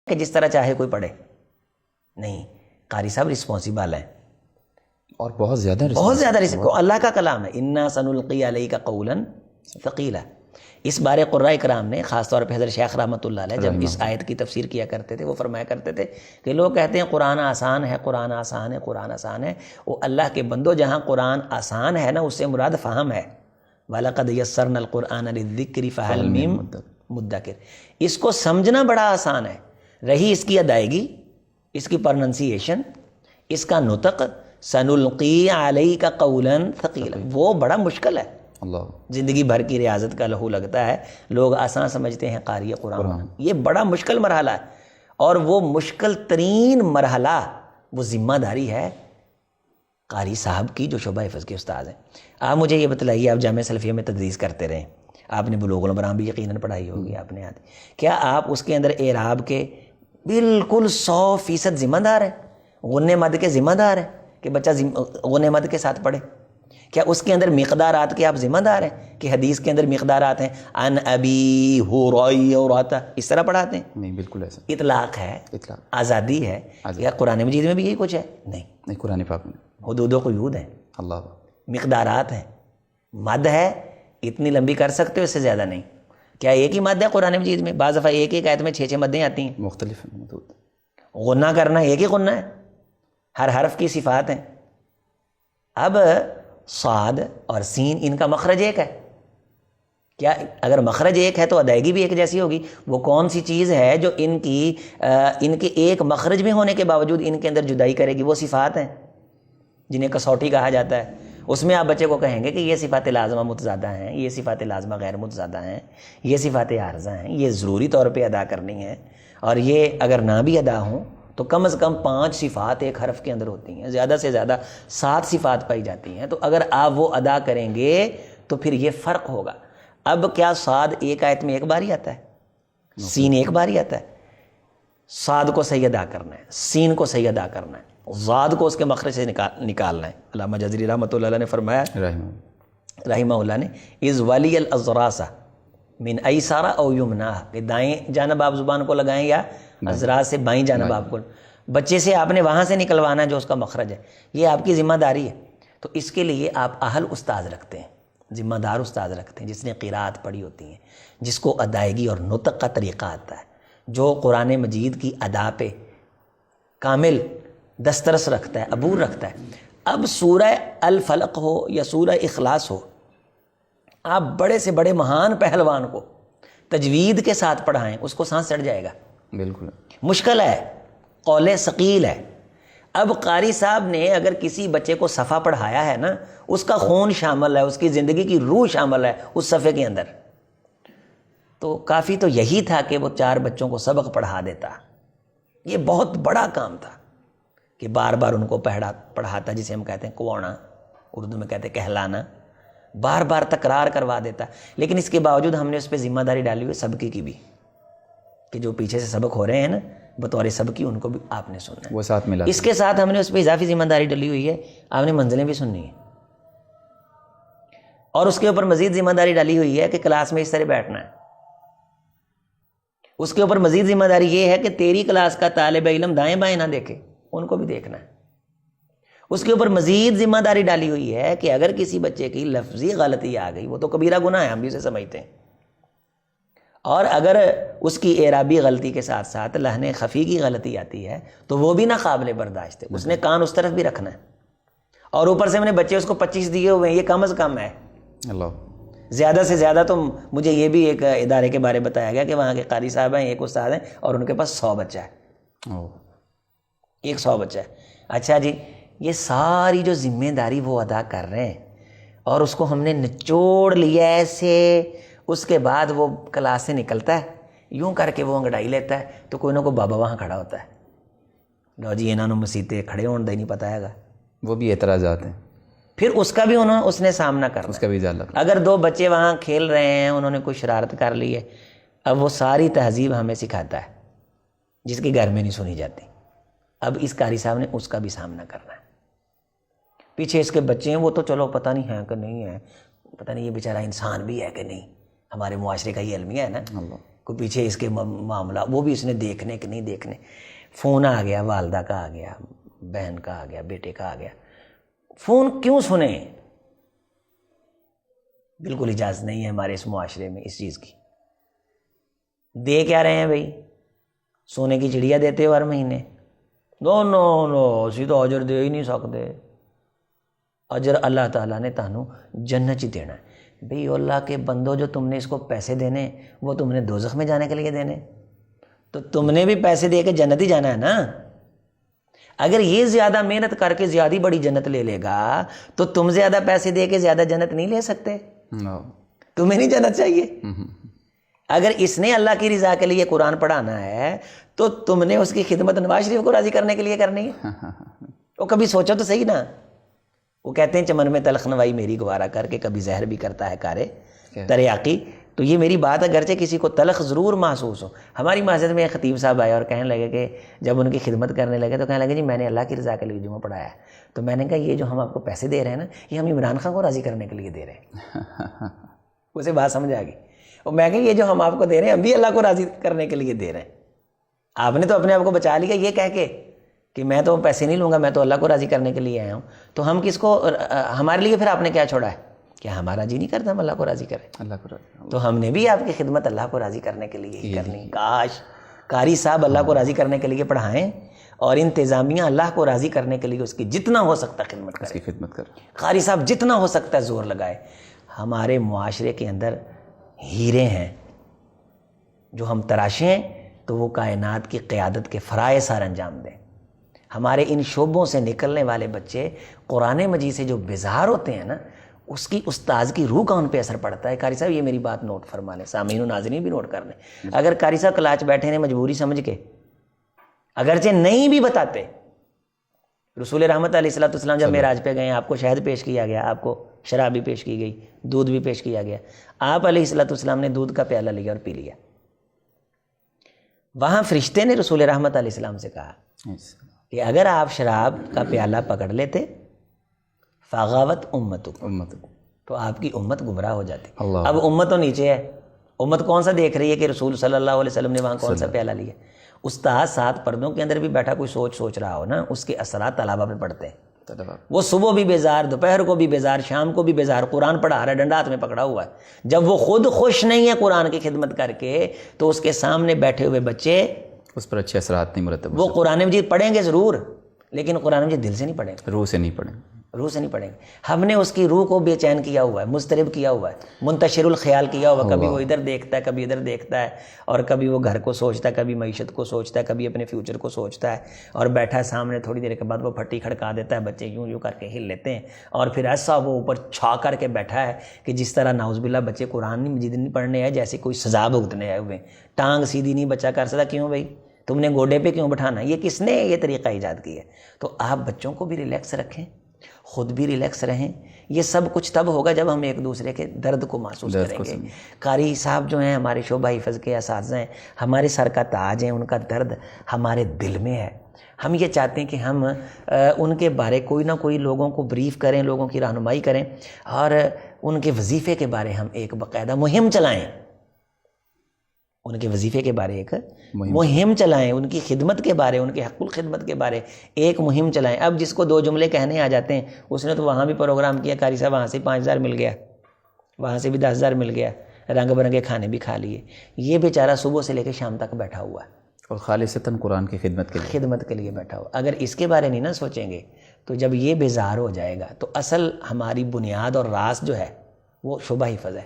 کہ جس طرح چاہے کوئی پڑھے، نہیں، قاری صاحب رسپانسبل ہیں اور بہت زیادہ اللہ کا کلام ہے، انا سنلقی علیک قولا ثقیلا۔ اس بارے قراء کرام نے خاص طور پہ حضرت شیخ رحمۃ اللہ علیہ جب اس آیت کی تفسیر کیا کرتے تھے، وہ فرمایا کرتے تھے کہ لوگ کہتے ہیں قرآن آسان ہے، قرآن آسان ہے، قرآن آسان ہے، وہ اللہ کے بندو، جہاں قرآن آسان ہے نا، اس سے مراد فہم ہے۔ وَلَقَدْ يَسَّرْنَا الْقُرْآنَ لِلذِّكْرِ فَهَلْ مِن مُدَّكِرٍ۔ اس کو سمجھنا بڑا آسان ہے، رہی اس کی ادائیگی، اس کی پرننسیشن، اس کا نطق، سنلقی علیک قولا ثقیلا، وہ بڑا مشکل ہے۔ زندگی بھر کی ریاضت کا لہو لگتا ہے، لوگ آسان سمجھتے ہیں قاری قرآن، یہ بڑا مشکل مرحلہ ہے، اور وہ مشکل ترین مرحلہ، وہ ذمہ داری ہے قاری صاحب کی جو شعبہ حفظ کے استاد ہیں۔ آپ مجھے یہ بتلائیے، آپ جامعہ سلفیہ میں تدریس کرتے رہے، آپ نے بلوغ المرام بھی یقیناً پڑھائی ہوگی، آپ نے کیا آپ اس کے اندر اعراب کے بالکل 100% ذمہ دار ہیں؟ غنہ مد کے ذمہ دار ہیں کہ بچہ غنہ مد کے ساتھ پڑھے؟ کیا اس کے اندر مقدارات کے آپ ذمہ دار ہیں کہ حدیث کے اندر مقدارات ہیں ان ابی ہریرہ اس طرح پڑھاتے ہیں؟ نہیں، بالکل ایسا اطلاق ہے، آزادی ہے، یا قرآن مجید میں بھی یہی کچھ ہے؟ نہیں، قرآن پاک میں حدود و قیود ہیں، اللہ مقدارات ہیں، مد ہے، اتنی لمبی کر سکتے ہو، اس سے زیادہ نہیں۔ کیا ایک ہی مد ہے قرآن مجید میں؟ بعض دفعہ ایک ایک آیت میں 6 مدیں آتی ہیں، مختلف غنہ کرنا ایک ہی غنہ ہے، ہر حرف کی صفات ہیں۔ اب صاد اور سین، ان کا مخرج ایک ہے، کیا اگر مخرج ایک ہے تو ادائیگی بھی ایک جیسی ہوگی؟ وہ کون سی چیز ہے جو ان کے ایک مخرج میں ہونے کے باوجود ان کے اندر جدائی کرے گی؟ وہ صفات ہیں جنہیں کسوٹی کہا جاتا ہے۔ اس میں آپ بچے کو کہیں گے کہ یہ صفات لازمہ متضادہ ہیں، یہ صفات لازمہ غیر متضادہ ہیں، یہ صفات عارضہ ہیں، یہ ضروری طور پہ ادا کرنی ہے، اور یہ اگر نہ بھی ادا ہوں تو کم از کم 5 صفات ایک حرف کے اندر ہوتی ہیں، زیادہ سے زیادہ 7 صفات پائی جاتی ہیں، تو اگر آپ وہ ادا کریں گے تو پھر یہ فرق ہوگا۔ اب کیا صاد ایک آیت میں ایک بار ہی آتا ہے؟ سین ایک بار ہی آتا ہے؟ صاد کو صحیح ادا کرنا ہے، سین کو صحیح ادا کرنا ہے، ضاد کو اس کے مخرج سے نکالنا ہے۔ علامہ جزری رحمۃ اللہ علیہ نے فرمایا، رحمہ اللہ نے، از ولی الازراس من ایسارہ او یمنا، کہ دائیں جانب آپ زبان کو لگائیں یا ازراس سے بائیں جانب آپ کو، بچے سے آپ نے وہاں سے نکلوانا ہے جو اس کا مخرج ہے، یہ آپ کی ذمہ داری ہے۔ تو اس کے لیے آپ اہل استاد رکھتے ہیں، ذمہ دار استاد رکھتے ہیں، جس نے قراءت پڑھی ہوتی ہیں، جس کو ادائیگی اور نطق کا طریقہ آتا ہے، جو قرآن مجید کی ادا پہ کامل دسترس رکھتا ہے، عبور رکھتا ہے۔ اب سورہ الفلق ہو یا سورہ اخلاص ہو، آپ بڑے سے بڑے مہان پہلوان کو تجوید کے ساتھ پڑھائیں، اس کو سانس چڑھ جائے گا، بالکل مشکل ہے، قول ثقیل ہے۔ اب قاری صاحب نے اگر کسی بچے کو صفحہ پڑھایا ہے نا، اس کا خون شامل ہے، اس کی زندگی کی روح شامل ہے اس صفحے کے اندر، تو کافی تو یہی تھا کہ وہ 4 بچوں کو سبق پڑھا دیتا۔ یہ بہت بڑا کام تھا کہ بار بار ان کو پڑھاتا، جسے ہم کہتے ہیں کوڑنا، اردو میں کہتے ہیں کہلانا، بار بار تکرار کروا دیتا۔ لیکن اس کے باوجود ہم نے اس پہ ذمہ داری ڈالی ہوئی سبقی کی بھی، کہ جو پیچھے سے سبق ہو رہے ہیں نا بطور سبقی، ان کو بھی آپ نے سننا ہے، وہ ساتھ ملا۔ اس کے ساتھ ہم نے اس پہ اضافی ذمہ داری ڈلی ہوئی ہے، آپ نے منزلیں بھی سننی ہیں، اور اس کے اوپر مزید ذمہ داری ڈالی ہوئی ہے کہ کلاس میں اس طرح بیٹھنا ہے۔ اس کے اوپر مزید ذمہ داری یہ ہے کہ تیری کلاس کا طالب علم دائیں بائیں نہ دیکھے، ان کو بھی دیکھنا ہے۔ اس کے اوپر مزید ذمہ داری ڈالی ہوئی ہے کہ اگر کسی بچے کی لفظی غلطی آ گئی، وہ تو کبیرہ گناہ ہے، ہم بھی اسے سمجھتے ہیں، اور اگر اس کی اعرابی غلطی کے ساتھ ساتھ لحن خفی کی غلطی آتی ہے تو وہ بھی نہ قابل برداشت ہے، اس نے کان اس طرف بھی رکھنا ہے، اور اوپر سے میں نے بچے اس کو 25 دیے ہوئے ہیں، یہ کم از کم ہے۔ اللہ، زیادہ سے زیادہ تو مجھے یہ بھی ایک ادارے کے بارے بتایا گیا کہ وہاں کے قاری صاحب ہیں، ایک استاد ہیں، اور ان کے پاس 100 بچہ ہے، ایک 100 بچہ ہے۔ اچھا جی، یہ ساری جو ذمہ داری وہ ادا کر رہے ہیں، اور اس کو ہم نے نچوڑ لیا ایسے، اس کے بعد وہ کلاس سے نکلتا ہے، یوں کر کے وہ انگڑائی لیتا ہے تو کوئی نہ کوئی بابا وہاں کھڑا ہوتا ہے، لو جی انہوں نے مسیتے کھڑے ہونے دے نہیں پتا ہے گا، وہ بھی اعتراضات ہیں، پھر اس کا بھی اس نے سامنا کرنا، اس کا بھی ضالع۔ اگر 2 بچے وہاں کھیل رہے ہیں، انہوں نے کوئی شرارت کر لی ہے، اب وہ ساری تہذیب ہمیں سکھاتا ہے جس کے گھر میں نہیں سنی جاتی، اب اس قاری صاحب نے اس کا بھی سامنا کرنا ہے۔ پیچھے اس کے بچے ہیں، وہ تو چلو پتہ نہیں ہے کہ نہیں ہے، پتہ نہیں یہ بیچارہ انسان بھی ہے کہ نہیں، ہمارے معاشرے کا یہ المیہ ہے نا کوئی پیچھے اس کے معاملہ وہ بھی اس نے دیکھنے کہ نہیں دیکھنے. فون آ گیا والدہ کا آ گیا, بہن کا آ گیا, بیٹے کا آ گیا, فون کیوں سنیں؟ بالکل اجازت نہیں ہے ہمارے اس معاشرے میں اس چیز کی. دے کیا رہے ہیں بھائی؟ سونے کی چڑیا دیتے ہو ہر مہینے؟ نو اسی تو اجر دے ہی نہیں سکتے. اجر اللہ تعالیٰ نے تانوں جنت ہی دینا ہے. بھئی اللہ کے بندو, جو تم نے اس کو پیسے دینے وہ تم نے دوزخ میں جانے کے لیے دینے, تو تم نے بھی پیسے دے کے جنت ہی جانا ہے نا. اگر یہ زیادہ محنت کر کے زیادہ بڑی جنت لے لے گا تو تم زیادہ پیسے دے کے زیادہ جنت نہیں لے سکتے. تمہیں نہیں جنت چاہیے. اگر اس نے اللہ کی رضا کے لیے قرآن پڑھانا ہے تو تم نے اس کی خدمت نواز شریف کو راضی کرنے کے لیے کرنی ہے. وہ کبھی سوچو تو صحیح نا. وہ کہتے ہیں چمن میں تلخ نوائی میری گوارا کر کے کبھی زہر بھی کرتا ہے کارے تریاقی. تو یہ میری بات اگرچہ کسی کو تلخ ضرور محسوس ہو. ہماری مسجد میں ایک خطیب صاحب آئے اور کہنے لگے کہ جب ان کی خدمت کرنے لگے تو کہنے لگے جی میں نے اللہ کی رضا کے لیے جمعہ پڑھایا ہے. تو میں نے کہا یہ جو ہم آپ کو پیسے دے رہے ہیں نا یہ ہم عمران خان کو راضی کرنے کے لیے دے رہے ہیں. اسے بات سمجھ آ گئی. اور میں کہ یہ جو ہم آپ کو دے رہے ہیں ہم بھی اللہ کو راضی کرنے کے لیے دے رہے ہیں. آپ نے تو اپنے آپ کو بچا لیا یہ کہہ کے کہ میں تو پیسے نہیں لوں گا, میں تو اللہ کو راضی کرنے کے لیے آیا ہوں. تو ہم کس کو, ہمارے لیے پھر آپ نے کیا چھوڑا ہے؟ کیا ہمارا جی نہیں کرتا ہم اللہ کو راضی کریں؟ اللہ کو راضی. تو ہم نے بھی آپ کی خدمت اللہ کو راضی کرنے کے لیے ہی کرنی. کاش قاری صاحب اللہ کو راضی کرنے کے لیے پڑھائیں اور انتظامیہ اللہ کو راضی کرنے کے لیے اس کی جتنا ہو سکتا خدمت کرے. خدمت کر قاری صاحب جتنا ہو سکتا ہے زور لگائے. ہمارے معاشرے کے اندر ہیرے ہیں جو ہم تراشیں تو وہ کائنات کی قیادت کے فرائض سار انجام دیں. ہمارے ان شعبوں سے نکلنے والے بچے قرآن مجید سے جو بیزار ہوتے ہیں نا اس کی استاذ کی روح کا ان پہ اثر پڑتا ہے. قاری صاحب یہ میری بات نوٹ فرما لیں, سامعین و ناظرین بھی نوٹ کر لیں. اگر قاری صاحب کلاچ بیٹھے ہیں مجبوری سمجھ کے, اگرچہ نہیں بھی بتاتے, رسول رحمت علیہ الصلوۃ والسلام جب معراج پہ گئے آپ کو شہد پیش کیا گیا, آپ کو شراب بھی پیش کی گئی, دودھ بھی پیش کیا گیا. آپ علیہ الصلوۃ والسلام نے دودھ کا پیالہ لیا اور پی لیا. وہاں فرشتے نے رسول رحمت علیہ السلام سے کہا کہ اگر آپ شراب کا پیالہ پکڑ لیتے فاغاوت امت تو آپ کی امت گمراہ ہو جاتی. اب امت تو نیچے ہے, امت کون سا دیکھ رہی ہے کہ رسول صلی اللہ علیہ وسلم نے وہاں کون سا پیالہ لیا. استاد سات پردوں کے اندر بھی بیٹھا کوئی سوچ رہا ہو نا, اس کے اثرات طلبہ پہ پڑتے ہیں. وہ صبح بھی بیزار, دوپہر کو بھی بیزار, شام کو بھی بیزار, قرآن پڑھا رہا ہے, ڈنڈا ہاتھ میں پکڑا ہوا ہے. جب وہ خود خوش نہیں ہے قرآن کی خدمت کر کے تو اس کے سامنے بیٹھے ہوئے بچے اس پر اچھے اثرات نہیں مرتب. وہ قرآن مجید پڑھیں گے ضرور لیکن قرآن مجید دل سے نہیں پڑھیں گے, روح سے نہیں پڑھیں گے. روح سے نہیں پڑھیں گے. ہم نے اس کی روح کو بے چین کیا ہوا ہے, مضطرب کیا ہوا ہے, منتشر الخیال کیا ہوا ہے. کبھی وہ ادھر دیکھتا ہے, کبھی ادھر دیکھتا ہے, اور کبھی وہ گھر کو سوچتا ہے, کبھی معیشت کو سوچتا ہے, کبھی اپنے فیوچر کو سوچتا ہے, اور بیٹھا ہے سامنے. تھوڑی دیر کے بعد وہ پھٹی کھڑکا دیتا ہے, بچے یوں کر کے ہل لیتے ہیں, اور پھر ایسا وہ اوپر چھا کر کے بیٹھا ہے کہ جس طرح نعوذ باللہ بچے قرآن مجید نہیں پڑھنے آئے, جیسے کوئی سزا بھگتنے آئے ہوئے. ٹانگ سیدھی نہیں بچہ کر سکتا. کیوں بھائی تم نے گوڈے پہ کیوں بٹھانا؟ یہ کس نے یہ طریقہ ایجاد کیا ہے؟ تو آپ بچوں کو بھی ریلیکس رکھیں, خود بھی ریلیکس رہیں. یہ سب کچھ تب ہوگا جب ہم ایک دوسرے کے درد کو محسوس کریں گے. قاری صاحب جو ہیں ہمارے شعبہ حفظ کے اساتذہ ہیں, ہمارے سر کا تاج ہیں, ان کا درد ہمارے دل میں ہے. ہم یہ چاہتے ہیں کہ ہم ان کے بارے کوئی نہ کوئی لوگوں کو بریف کریں, لوگوں کی رہنمائی کریں, اور ان کے وظیفے کے بارے ہم ایک باقاعدہ مہم چلائیں. ان کے وظیفے کے بارے ایک مہم چلائیں, ان کی خدمت کے بارے, ان کے حق الخدمت کے بارے ایک مہم چلائیں. اب جس کو 2 جملے کہنے آ جاتے ہیں اس نے تو وہاں بھی پروگرام کیا, قاری صاحب وہاں سے 5,000 مل گیا, وہاں سے بھی 10,000 مل گیا, رنگ برنگے کھانے بھی کھا لیے. یہ بیچارہ صبح سے لے کے شام تک بیٹھا ہوا ہے اور خالصتاً قرآن کی خدمت کے لیے بیٹھا ہوا. اگر اس کے بارے نہیں نہ سوچیں گے تو جب یہ بیزار ہو جائے گا تو اصل ہماری بنیاد اور راس جو ہے وہ شعبہ حفظ ہے.